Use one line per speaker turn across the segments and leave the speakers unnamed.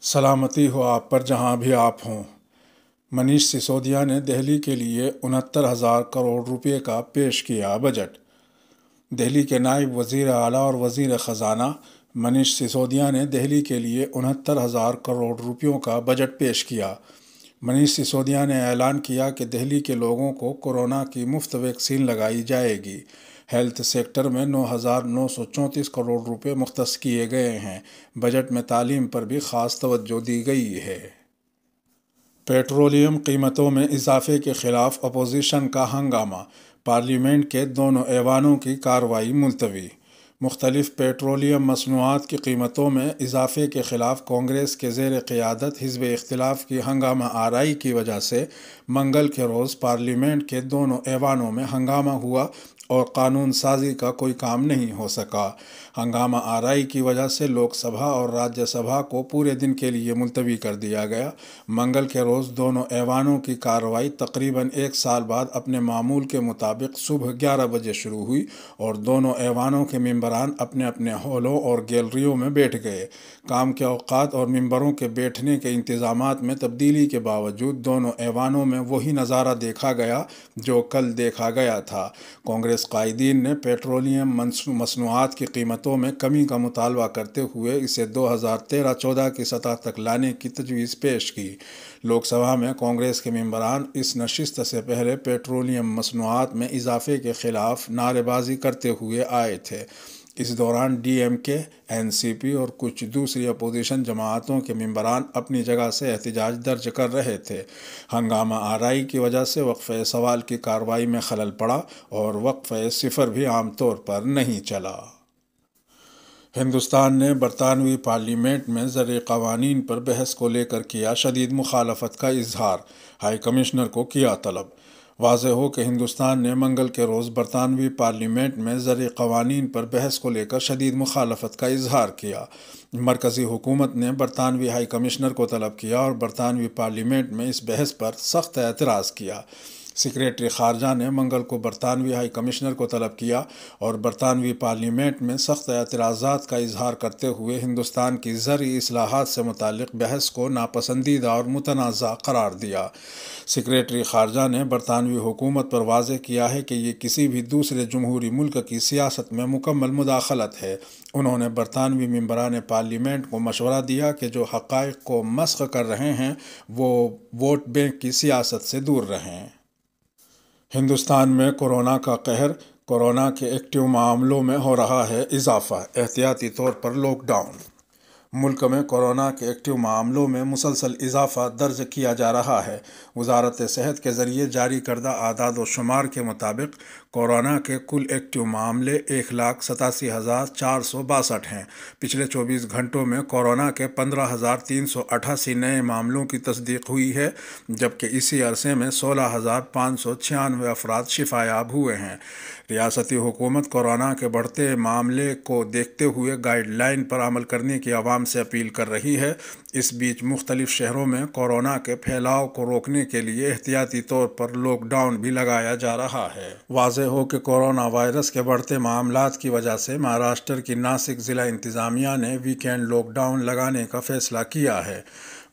سلامتی ہو آپ پر جہاں بھی آپ ہوں۔ منیش سسودیا نے دہلی کے لیے 69,000 کروڑ روپے کا پیش کیا بجٹ۔ دہلی کے نائب وزیر اعلیٰ اور وزیر خزانہ منیش سسودیا نے دہلی کے لیے 69,000 کروڑ روپیوں کا بجٹ پیش کیا۔ منیش سسودیا نے اعلان کیا کہ دہلی کے لوگوں کو کورونا کی مفت ویکسین لگائی جائے گی۔ ہیلتھ سیکٹر میں 9,934 کروڑ روپے مختص کیے گئے ہیں۔ بجٹ میں تعلیم پر بھی خاص توجہ دی گئی ہے۔ پیٹرولیم قیمتوں میں اضافے کے خلاف اپوزیشن کا ہنگامہ، پارلیمنٹ کے دونوں ایوانوں کی کارروائی ملتوی۔ مختلف پیٹرولیم مصنوعات کی قیمتوں میں اضافے کے خلاف کانگریس کے زیر قیادت حزب اختلاف کی ہنگامہ آرائی کی وجہ سے منگل کے روز پارلیمنٹ کے دونوں ایوانوں میں ہنگامہ ہوا اور قانون سازی کا کوئی کام نہیں ہو سکا۔ ہنگامہ آرائی کی وجہ سے لوک سبھا اور راجیہ سبھا کو پورے دن کے لیے ملتوی کر دیا گیا۔ منگل کے روز دونوں ایوانوں کی کارروائی تقریباً 1 سال بعد اپنے معمول کے مطابق صبح 11 بجے شروع ہوئی اور دونوں ایوانوں کے ممبران اپنے اپنے ہالوں اور گیلریوں میں بیٹھ گئے۔ کام کے اوقات اور ممبروں کے بیٹھنے کے انتظامات میں تبدیلی کے باوجود دونوں ایوانوں میں وہی نظارہ دیکھا گیا جو کل دیکھا گیا تھا۔ کانگریس قائدین نے پیٹرولیم مصنوعات کی قیمتوں میں کمی کا مطالبہ کرتے ہوئے اسے 2013-14 کی سطح تک لانے کی تجویز پیش کی۔ لوک سبھا میں کانگریس کے ممبران اس نشست سے پہلے پیٹرولیم مصنوعات میں اضافے کے خلاف نعرے بازی کرتے ہوئے آئے تھے۔ اس دوران ڈی ایم کے، این سی پی اور کچھ دوسری اپوزیشن جماعتوں کے ممبران اپنی جگہ سے احتجاج درج کر رہے تھے۔ ہنگامہ آرائی کی وجہ سے وقفہ سوال کی کارروائی میں خلل پڑا اور وقفہ صفر بھی عام طور پر نہیں چلا۔ ہندوستان نے برطانوی پارلیمنٹ میں زرعی قوانین پر بحث کو لے کر کیا شدید مخالفت کا اظہار، ہائی کمشنر کو کیا طلب۔ واضح ہو کہ ہندوستان نے منگل کے روز برطانوی پارلیمنٹ میں زرعی قوانین پر بحث کو لے کر شدید مخالفت کا اظہار کیا۔ مرکزی حکومت نے برطانوی ہائی کمشنر کو طلب کیا اور برطانوی پارلیمنٹ میں اس بحث پر سخت اعتراض کیا۔ سیکریٹری خارجہ نے منگل کو برطانوی ہائی کمشنر کو طلب کیا اور برطانوی پارلیمنٹ میں سخت اعتراضات کا اظہار کرتے ہوئے ہندوستان کی زرعی اصلاحات سے متعلق بحث کو ناپسندیدہ اور متنازع قرار دیا۔ سیکریٹری خارجہ نے برطانوی حکومت پر واضح کیا ہے کہ یہ کسی بھی دوسرے جمہوری ملک کی سیاست میں مکمل مداخلت ہے۔ انہوں نے برطانوی ممبران پارلیمنٹ کو مشورہ دیا کہ جو حقائق کو مسخ کر رہے ہیں وہ ووٹ بینک کی سیاست سے دور رہیں۔ ہندوستان میں کورونا کا قہر، کورونا کے ایکٹیو معاملوں میں ہو رہا ہے اضافہ، احتیاطی طور پر لاک ڈاؤن۔ ملک میں کورونا کے ایکٹیو معاملوں میں مسلسل اضافہ درج کیا جا رہا ہے۔ وزارت صحت کے ذریعے جاری کردہ اعداد و شمار کے مطابق کورونا کے کل ایکٹیو معاملے 1,87,462 ہیں۔ پچھلے 24 گھنٹوں میں کورونا کے 15,388 نئے معاملوں کی تصدیق ہوئی ہے، جبکہ اسی عرصے میں 16,596 افراد شفا یاب ہوئے ہیں۔ ریاستی حکومت کورونا کے بڑھتے معاملے کو دیکھتے ہوئے گائیڈ لائن پر عمل کرنے کی عوام سے اپیل کر رہی ہے۔ اس بیچ مختلف شہروں میں کورونا کے پھیلاؤ کو روکنے کے لیے احتیاطی طور پر لاک ڈاؤن بھی لگایا جا رہا ہے۔ واضح ہو کہ کورونا وائرس کے بڑھتے معاملات کی وجہ سے مہاراشٹر کی ناسک ضلع انتظامیہ نے ویکینڈ لاک ڈاؤن لگانے کا فیصلہ کیا ہے۔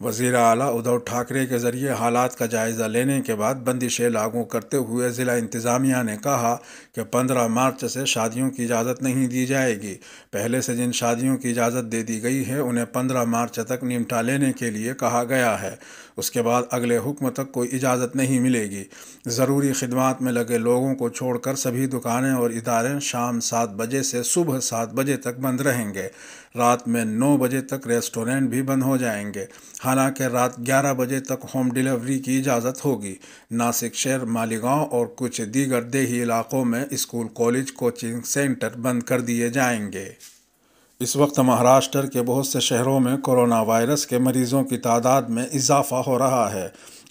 وزیر اعلیٰ ادھو ٹھاکرے کے ذریعے حالات کا جائزہ لینے کے بعد بندشیں لاگو کرتے ہوئے ضلع انتظامیہ نے کہا کہ 15 مارچ سے شادیوں کی اجازت نہیں دی جائے گی۔ پہلے سے جن شادیوں کی اجازت دے دی گئی ہے انہیں 15 مارچ تک نمٹا لینے کے لیے کہا گیا ہے۔ اس کے بعد اگلے حکم تک کوئی اجازت نہیں ملے گی۔ ضروری خدمات میں لگے لوگوں کو چھوڑ کر سبھی دکانیں اور ادارے شام 7 بجے سے صبح 7 بجے تک بند رہیں گے۔ رات میں 9 بجے تک ریسٹورینٹ بھی بند ہو جائیں گے، حالانکہ رات 11 بجے تک ہوم ڈیلیوری کی اجازت ہوگی۔ ناسک شہر، مالیگاؤں اور کچھ دیگر دیہی علاقوں میں اسکول، کالج، کوچنگ سینٹر بند کر دیے جائیں گے۔ اس وقت مہاراشٹر کے بہت سے شہروں میں کورونا وائرس کے مریضوں کی تعداد میں اضافہ ہو رہا ہے۔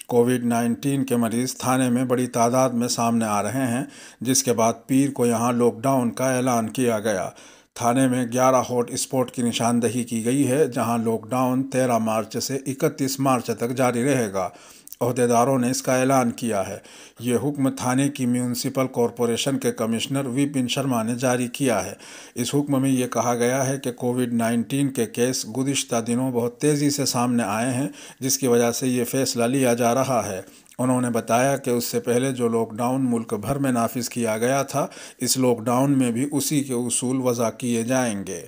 کووڈ-19 کے مریض تھانے میں بڑی تعداد میں سامنے آ رہے ہیں، جس کے بعد پیر کو یہاں لاک ڈاؤن کا اعلان کیا گیا۔ تھانے میں 11 ہاٹ اسپاٹ کی نشاندہی کی گئی ہے، جہاں لاک ڈاؤن 13 مارچ سے 31 مارچ تک جاری رہے گا۔ عہدیداروں نے اس کا اعلان کیا ہے۔ یہ حکم تھانے کی میونسپل کارپوریشن کے کمشنر وپن شرما نے جاری کیا ہے۔ اس حکم میں یہ کہا گیا ہے کہ کووڈ-19 کے کیس گزشتہ دنوں بہت تیزی سے سامنے آئے ہیں، جس کی وجہ سے یہ فیصلہ لیا جا رہا ہے۔ انہوں نے بتایا کہ اس سے پہلے جو لاک ڈاؤن ملک بھر میں نافذ کیا گیا تھا، اس لاک ڈاؤن میں بھی اسی کے اصول وضع کیے جائیں گے۔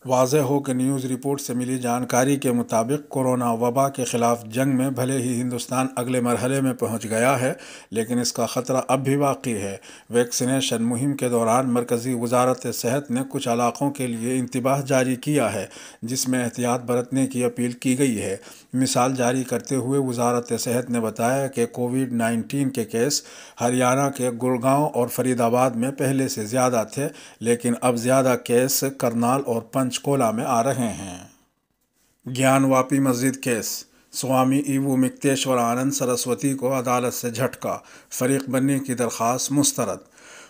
واضح ہو کہ نیوز رپورٹ سے ملی جانکاری کے مطابق کورونا وبا کے خلاف جنگ میں بھلے ہی ہندوستان اگلے مرحلے میں پہنچ گیا ہے، لیکن اس کا خطرہ اب بھی باقی ہے۔ ویکسینیشن مہم کے دوران مرکزی وزارت صحت نے کچھ علاقوں کے لیے انتباہ جاری کیا ہے، جس میں احتیاط برتنے کی اپیل کی گئی ہے۔ مثال جاری کرتے ہوئے وزارت صحت نے بتایا کہ کووڈ-19 کے کیس ہریانہ کے گڑگاؤں اور فرید آباد میں پہلے سے زیادہ تھے، لیکن اب زیادہ کیس کرنال اور پنچکولہ میں آ رہے ہیں۔ گیان واپی مسجد کیس: سوامی ایوو مکتیشور آنند سرسوتی کو عدالت سے جھٹکا، فریق بننے کی درخواست مسترد۔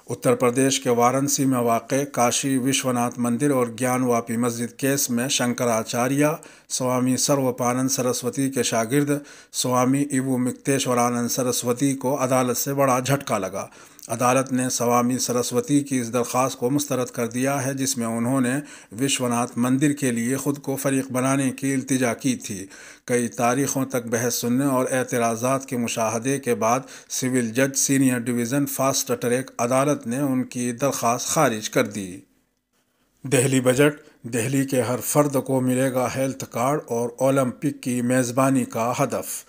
اتر پردیش کے وارانسی میں واقع کاشی وشوناتھ مندر اور گیان واپی مسجد کیس میں شنکراچاریہ سوامی سروپانند سرسوتی کے شاگرد سوامی ایوو مکتیشور آنند سرسوتی کو عدالت سے بڑا جھٹکا لگا۔ عدالت نے سوامی سرسوتی کی اس درخواست کو مسترد کر دیا ہے، جس میں انہوں نے وشوناتھ مندر کے لیے خود کو فریق بنانے کی التجا کی تھی۔ کئی تاریخوں تک بحث سننے اور اعتراضات کے مشاہدے کے بعد سول جج سینئر ڈویژن فاسٹ ٹریک عدالت نے ان کی درخواست خارج کر دی۔ دہلی بجٹ: دہلی کے ہر فرد کو ملے گا ہیلتھ کارڈ اور اولمپک کی میزبانی کا ہدف۔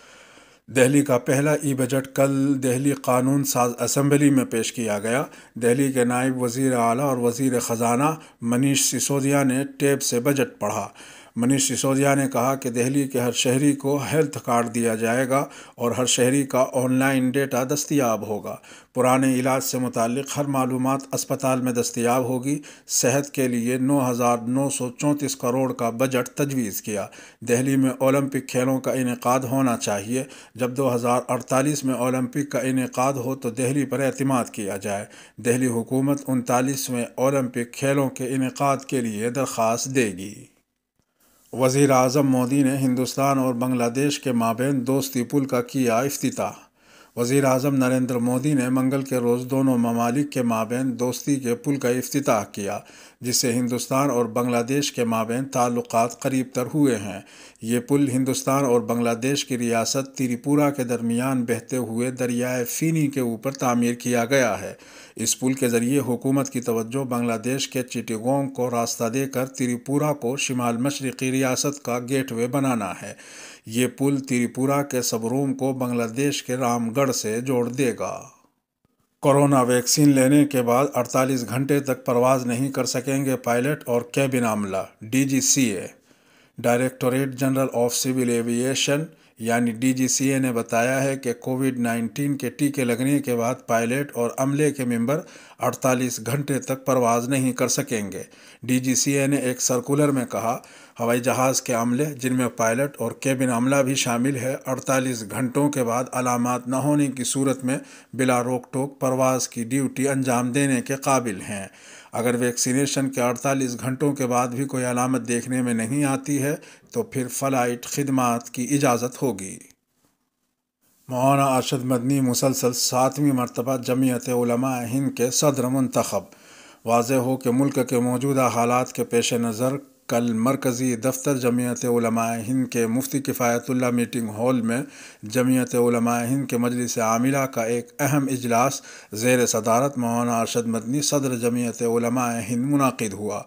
دہلی کا پہلا ای بجٹ کل دہلی قانون ساز اسمبلی میں پیش کیا گیا۔ دہلی کے نائب وزیر اعلیٰ اور وزیر خزانہ منیش سسودیا نے ٹیپ سے بجٹ پڑھا۔ منیش سسودیا نے کہا کہ دہلی کے ہر شہری کو ہیلتھ کارڈ دیا جائے گا اور ہر شہری کا آن لائن ڈیٹا دستیاب ہوگا۔ پرانے علاج سے متعلق ہر معلومات اسپتال میں دستیاب ہوگی۔ صحت کے لیے 9,934 کروڑ کا بجٹ تجویز کیا۔ دہلی میں اولمپک کھیلوں کا انعقاد ہونا چاہیے۔ جب 2048 میں اولمپک کا انعقاد ہو تو دہلی پر اعتماد کیا جائے۔ دہلی حکومت 39ویں اولمپک کھیلوں کے انعقاد کے لیے درخواست دے گی۔ وزیر اعظم مودی نے ہندوستان اور بنگلہ دیش کے مابین دوستی پل کا کیا افتتاح۔ وزیر اعظم نریندر مودی نے منگل کے روز دونوں ممالک کے مابین دوستی کے پل کا افتتاح کیا، جس سے ہندوستان اور بنگلہ دیش کے مابین تعلقات قریب تر ہوئے ہیں۔ یہ پل ہندوستان اور بنگلہ دیش کی ریاست تریپورہ کے درمیان بہتے ہوئے دریائے فینی کے اوپر تعمیر کیا گیا ہے۔ اس پل کے ذریعے حکومت کی توجہ بنگلہ دیش کے چٹاگونگ کو راستہ دے کر تریپورہ کو شمال مشرقی ریاست کا گیٹ وے بنانا ہے۔ یہ پل تریپورہ کے سبروم کو بنگلہ دیش کے رام گڑھ سے جوڑ دے گا۔ کورونا ویکسین لینے کے بعد 48 گھنٹے تک پرواز نہیں کر سکیں گے پائلٹ اور کیبن عملہ: D G C A. Directorate general of civil aviation یعنی ڈی جی سی اے نے بتایا ہے کہ کووڈ-19 کے ٹیکے لگنے کے بعد پائلٹ اور عملے کے ممبر 48 گھنٹے تک پرواز نہیں کر سکیں گے۔ ڈی جی سی اے نے ایک سرکولر میں کہا، ہوائی جہاز کے عملے، جن میں پائلٹ اور کیبن عملہ بھی شامل ہے، 48 گھنٹوں کے بعد علامات نہ ہونے کی صورت میں بلا روک ٹوک پرواز کی ڈیوٹی انجام دینے کے قابل ہیں۔ اگر ویکسینیشن کے 48 گھنٹوں کے بعد بھی کوئی علامت دیکھنے میں نہیں آتی ہے تو پھر فلائٹ خدمات کی اجازت ہوگی۔ مولانا ارشد مدنی مسلسل 7ویں مرتبہ جمعیت علماء ہند کے صدر منتخب۔ واضح ہو کہ ملک کے موجودہ حالات کے پیش نظر کل مرکزی دفتر جمعیت علماء ہند کے مفتی کفایت اللہ میٹنگ ہال میں جمعیت علماء ہند کے مجلس عاملہ کا ایک اہم اجلاس زیر صدارت مولانا ارشد مدنی صدر جمعیت علماء ہند منعقد ہوا۔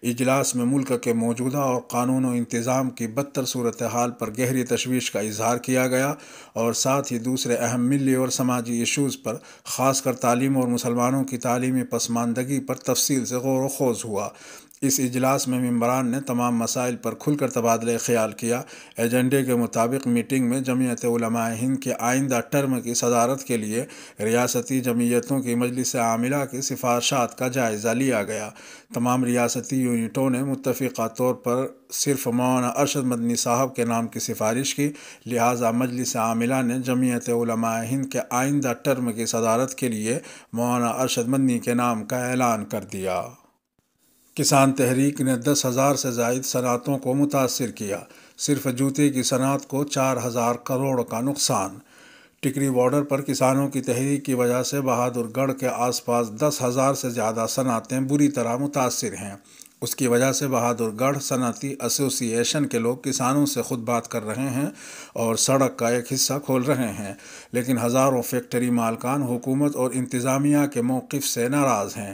اجلاس میں ملک کے موجودہ اور قانون و انتظام کی بدتر صورتحال پر گہری تشویش کا اظہار کیا گیا اور ساتھ ہی دوسرے اہم ملی اور سماجی ایشوز پر، خاص کر تعلیم اور مسلمانوں کی تعلیمی پسماندگی پر تفصیل سے غور و خوض ہوا۔ اس اجلاس میں ممبران نے تمام مسائل پر کھل کر تبادلہ خیال کیا۔ ایجنڈے کے مطابق میٹنگ میں جمعیت علماء ہند کے آئندہ ٹرم کی صدارت کے لیے ریاستی جمعیتوں کی مجلس عاملہ کی سفارشات کا جائزہ لیا گیا۔ تمام ریاستی یونٹوں نے متفقہ طور پر صرف مولانا ارشد مدنی صاحب کے نام کی سفارش کی، لہٰذا مجلس عاملہ نے جمعیت علماء ہند کے آئندہ ٹرم کی صدارت کے لیے مولانا ارشد مدنی کے نام کا اعلان کر دیا۔ کسان تحریک نے 10,000 سے زائد صنعتوں کو متاثر کیا۔ صرف جوتے کی صنعت کو 4,000 کروڑ کا نقصان۔ ٹکری بارڈر پر کسانوں کی تحریک کی وجہ سے بہادر گڑھ کے آس پاس 10,000 سے زیادہ صنعتیں بری طرح متاثر ہیں۔ اس کی وجہ سے بہادر گڑھ صنعتی ایسوسی ایشن کے لوگ کسانوں سے خود بات کر رہے ہیں اور سڑک کا ایک حصہ کھول رہے ہیں، لیکن ہزاروں فیکٹری مالکان حکومت اور انتظامیہ کے موقف سے ناراض ہیں۔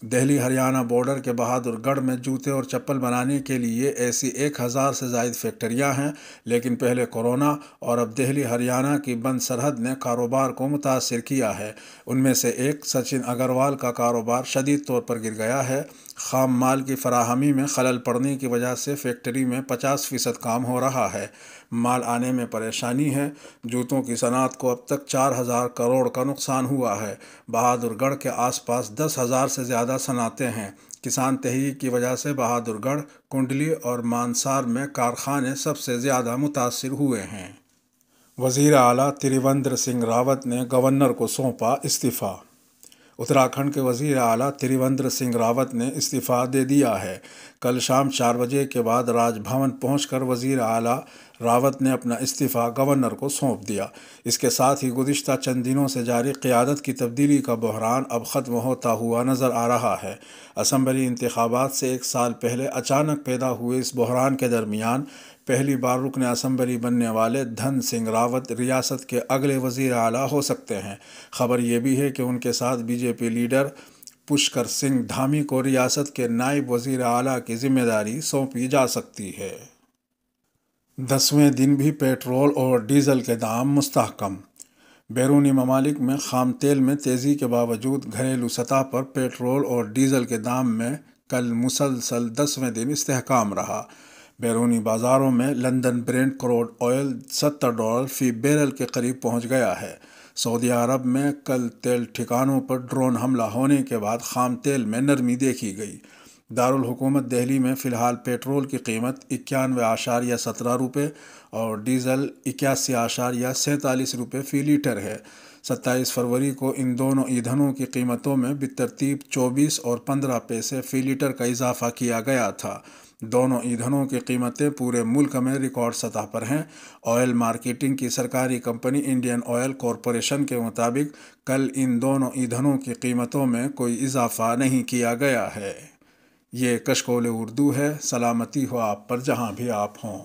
دہلی ہریانہ بارڈر کے بہادر گڑھ میں جوتے اور چپل بنانے کے لیے ایسی 1,000 سے زائد فیکٹریاں ہیں، لیکن پہلے کورونا اور اب دہلی ہریانہ کی بند سرحد نے کاروبار کو متاثر کیا ہے۔ ان میں سے ایک سچن اگروال کا کاروبار شدید طور پر گر گیا ہے۔ خام مال کی فراہمی میں خلل پڑنے کی وجہ سے فیکٹری میں 50% کام ہو رہا ہے، مال آنے میں پریشانی ہے۔ جوتوں کی صنعت کو اب تک 4,000 کروڑ کا نقصان ہوا ہے۔ بہادر گڑھ کے آس پاس 10,000 سے زیادہ صنعتیں ہیں۔ کسان تحریک کی وجہ سے بہادر گڑھ، کنڈلی اور مانسار میں کارخانے سب سے زیادہ متاثر ہوئے ہیں۔ وزیر اعلیٰ تریویندر سنگھ راوت نے گورنر کو سونپا استعفیٰ۔ اتراکھنڈ کے وزیر اعلیٰ تریویندر سنگھ راوت نے استعفیٰ دے دیا ہے۔ کل شام 4 بجے کے بعد راج بھون پہنچ کر وزیر اعلیٰ راوت نے اپنا استعفیٰ گورنر کو سونپ دیا۔ اس کے ساتھ ہی گزشتہ چند دنوں سے جاری قیادت کی تبدیلی کا بحران اب ختم ہوتا ہوا نظر آ رہا ہے۔ اسمبلی انتخابات سے 1 سال پہلے اچانک پیدا ہوئے اس بحران کے درمیان پہلی بار رکن اسمبلی بننے والے دھن سنگھ راوت ریاست کے اگلے وزیر اعلیٰ ہو سکتے ہیں۔ خبر یہ بھی ہے کہ ان کے ساتھ B J P leader Pushkar Singh Dhami کو ریاست کے نائب وزیر اعلیٰ کی ذمہ داری سونپی جا سکتی ہے۔ 10ویں دن بھی پیٹرول اور ڈیزل کے دام مستحکم۔ بیرونی ممالک میں خام تیل میں تیزی کے باوجود گھریلو سطح پر پیٹرول اور ڈیزل کے دام میں کل مسلسل 10ویں دن استحکام رہا۔ بیرونی بازاروں میں لندن برینٹ کروڈ آئل $70 فی بیرل کے قریب پہنچ گیا ہے۔ سعودی عرب میں کل تیل ٹھکانوں پر ڈرون حملہ ہونے کے بعد خام تیل میں نرمی دیکھی گئی۔ دارالحکومت دہلی میں فی الحال پیٹرول کی قیمت 91.17 روپے اور ڈیزل 81.47 روپے فی لیٹر ہے۔ 27 فروری کو ان دونوں ایندھنوں کی قیمتوں میں بالترتیب 24 اور 15 پیسے فی لیٹر کا اضافہ کیا گیا تھا۔ دونوں ایندھنوں کی قیمتیں پورے ملک میں ریکارڈ سطح پر ہیں۔ آئل مارکیٹنگ کی سرکاری کمپنی انڈین آئل کارپوریشن کے مطابق کل ان دونوں ایندھنوں کی قیمتوں میں کوئی اضافہ نہیں کیا گیا ہے۔ یہ کشکول اردو ہے۔ سلامتی ہو آپ پر جہاں بھی آپ ہوں۔